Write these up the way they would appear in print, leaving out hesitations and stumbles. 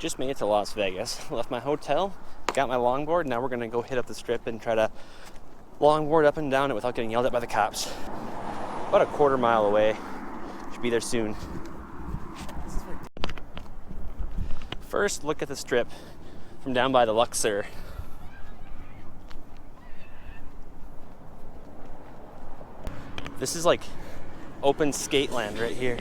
Just made it to Las Vegas. Left my hotel, got my longboard. Now we're gonna go hit up the strip and try to longboard up and down it without getting yelled at by the cops. About a quarter mile away. Should be there soon. First, look at the strip from down by the Luxor. This is like open skate land right here.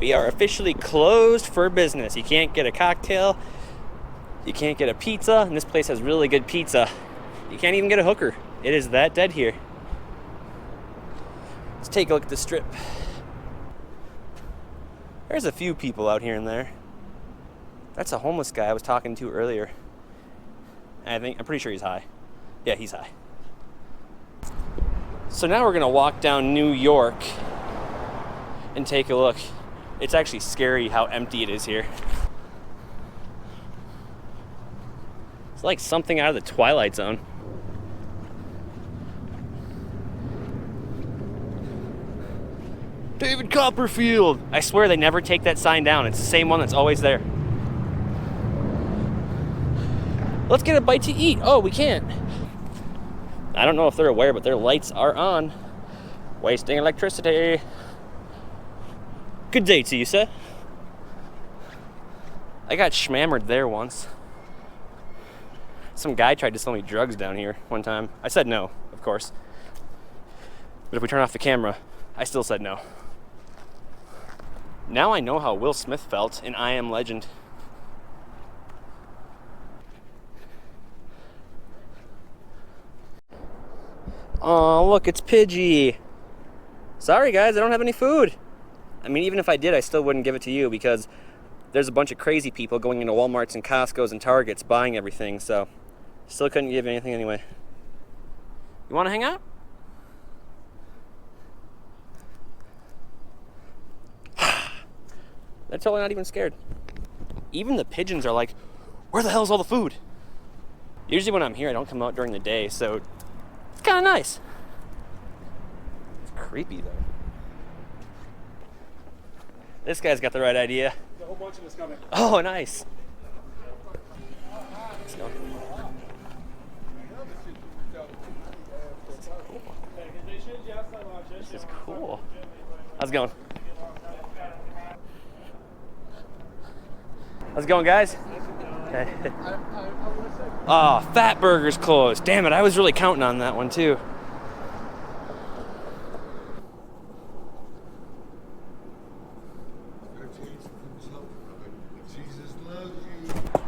We are officially closed for business. You can't get a cocktail, you can't get a pizza, and this place has really good pizza. You can't even get a hooker. It is that dead here. Let's take a look at the strip. There's a few people out here and there. That's a homeless guy I was talking to earlier. I'm pretty sure he's high. Yeah, he's high. So now we're gonna walk down New York and take a look. It's actually scary how empty it is here. It's like something out of the Twilight Zone. David Copperfield! I swear they never take that sign down. It's the same one that's always there. Let's get a bite to eat. Oh, we can't. I don't know if they're aware, but their lights are on. Wasting electricity. Good day to you, sir. I got schmammered there once. Some guy tried to sell me drugs down here one time. I said no, of course. But if we turn off the camera, I still said no. Now I know how Will Smith felt in I Am Legend. Oh, look, it's Pidgey. Sorry, guys, I don't have any food. I mean, even if I did, I still wouldn't give it to you because there's a bunch of crazy people going into Walmarts and Costco's and Targets buying everything, so still couldn't give you anything anyway. You want to hang out? They're totally not even scared. Even the pigeons are like, where the hell's all the food? Usually when I'm here, I don't come out during the day, so it's kind of nice. It's creepy, though. This guy's got the right idea. There's a whole bunch of us coming. Oh, nice. Let's go. This is cool. How's it going? How's it going, guys? Okay. Oh, Fat Burger's closed. Damn it, I was really counting on that one, too.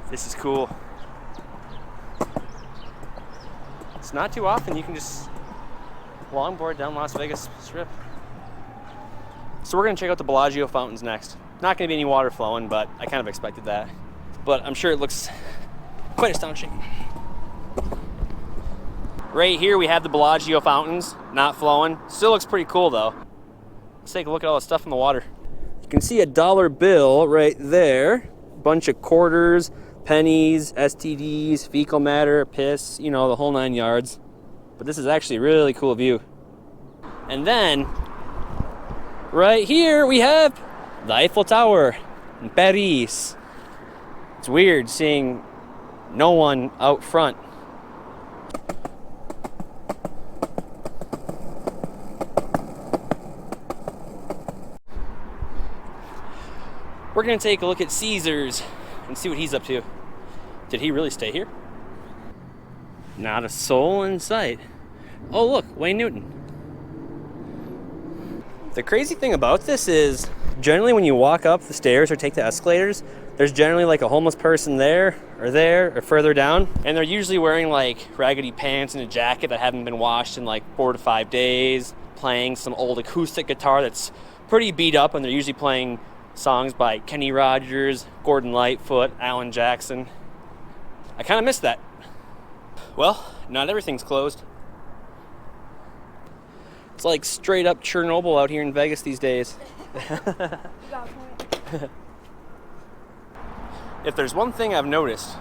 This is cool. It's not too often you can just longboard down Las Vegas Strip. So we're gonna check out the Bellagio fountains next. Not gonna be any water flowing, but I kind of expected that. But I'm sure it looks quite astonishing. Right here we have the Bellagio fountains, not flowing. Still looks pretty cool though. Let's take a look at all the stuff in the water. You can see a dollar bill right there. Bunch of quarters, pennies, STDs, fecal matter, piss, you know, the whole 9 yards. But this is actually a really cool view. And then, right here we have the Eiffel Tower in Paris. It's weird seeing no one out front. We're gonna take a look at Caesars and see what he's up to. Did he really stay here? Not a soul in sight. Oh look, Wayne Newton. The crazy thing about this is, generally when you walk up the stairs or take the escalators, there's generally like a homeless person there, or further down. And they're usually wearing like raggedy pants and a jacket that haven't been washed in like 4 to 5 days, playing some old acoustic guitar that's pretty beat up, and they're usually playing songs by Kenny Rogers, Gordon Lightfoot, Alan Jackson. I kind of miss that. Well, not everything's closed. It's like straight up Chernobyl out here in Vegas these days. If there's one thing I've noticed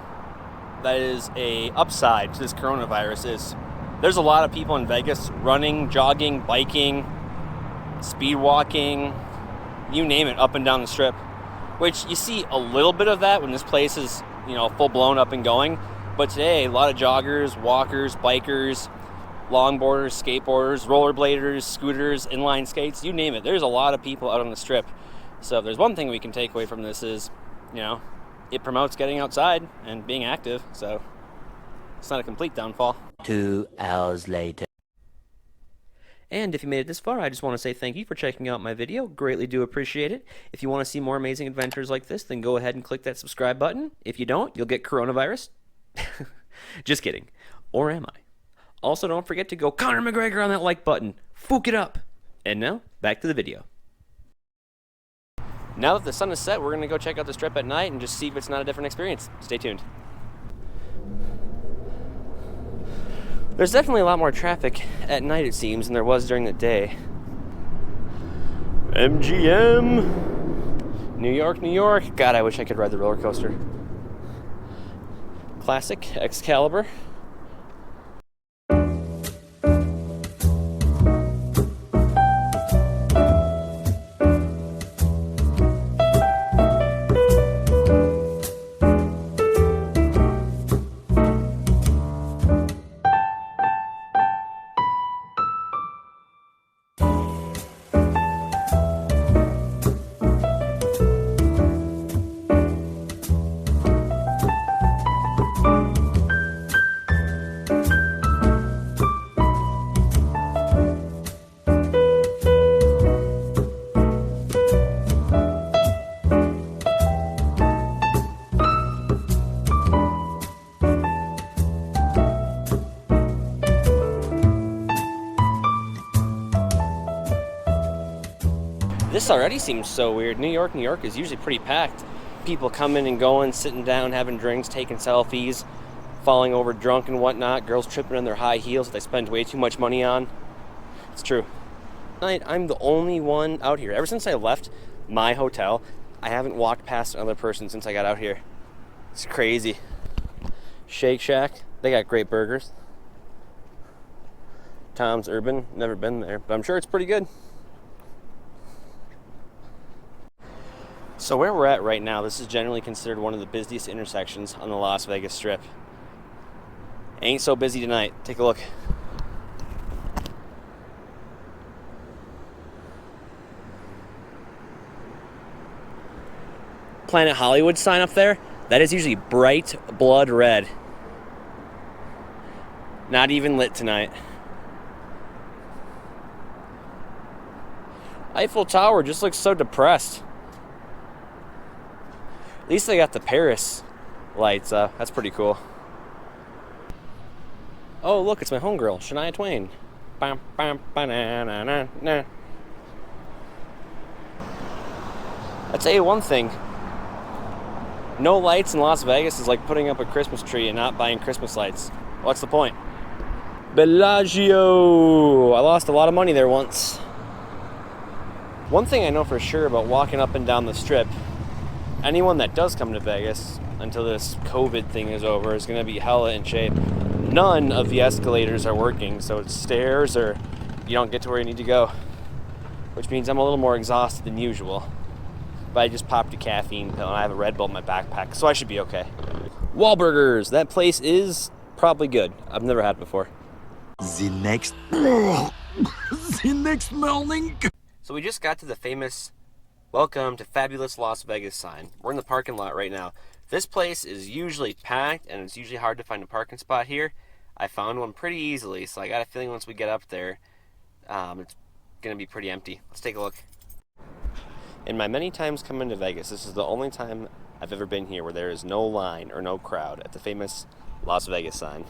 that is a upside to this coronavirus is there's a lot of people in Vegas running, jogging, biking, speed walking, you name it, up and down the strip. Which you see a little bit of that when this place is, full blown up and going. But today, a lot of joggers, walkers, bikers, longboarders, skateboarders, rollerbladers, scooters, inline skates, you name it. There's a lot of people out on the strip. So if there's one thing we can take away from this is, it promotes getting outside and being active. So it's not a complete downfall. 2 hours later. And if you made it this far, I just want to say thank you for checking out my video. Greatly do appreciate it. If you want to see more amazing adventures like this, then go ahead and click that subscribe button. If you don't, you'll get coronavirus. Just kidding. Or am I? Also, don't forget to go Conor McGregor on that like button. Fook it up. And now, back to the video. Now that the sun is set, we're going to go check out the strip at night and just see if it's not a different experience. Stay tuned. There's definitely a lot more traffic at night, it seems, than there was during the day. MGM! New York, New York. God, I wish I could ride the roller coaster. Classic Excalibur. This already seems so weird. New York, New York is usually pretty packed. People coming and going, sitting down, having drinks, taking selfies, falling over drunk and whatnot. Girls tripping on their high heels that they spend way too much money on. It's true. Tonight, I'm the only one out here. Ever since I left my hotel, I haven't walked past another person since I got out here. It's crazy. Shake Shack, they got great burgers. Tom's Urban, never been there, but I'm sure it's pretty good. So where we're at right now, this is generally considered one of the busiest intersections on the Las Vegas Strip. Ain't so busy tonight. Take a look. Planet Hollywood sign up there, that is usually bright blood red. Not even lit tonight. Eiffel Tower just looks so depressed. At least they got the Paris lights up. That's pretty cool. Oh, look, it's my homegirl, Shania Twain. Bam, bam, ba-na-na-na-na. I'll tell you one thing. No lights in Las Vegas is like putting up a Christmas tree and not buying Christmas lights. What's the point? Bellagio! I lost a lot of money there once. One thing I know for sure about walking up and down the Strip, anyone that does come to Vegas until this COVID thing is over is going to be hella in shape. None of the escalators are working, so it's stairs or you don't get to where you need to go, which means I'm a little more exhausted than usual. But I just popped a caffeine pill and I have a Red Bull in my backpack, so I should be okay. Wahlburgers, that place is probably good. I've never had it before. The next morning. So we just got to the famous "Welcome to Fabulous Las Vegas" sign. We're in the parking lot right now. This place is usually packed and it's usually hard to find a parking spot here. I found one pretty easily, so I got a feeling once we get up there, it's going to be pretty empty. Let's take a look. In my many times coming to Vegas, this is the only time I've ever been here where there is no line or no crowd at the famous Las Vegas sign.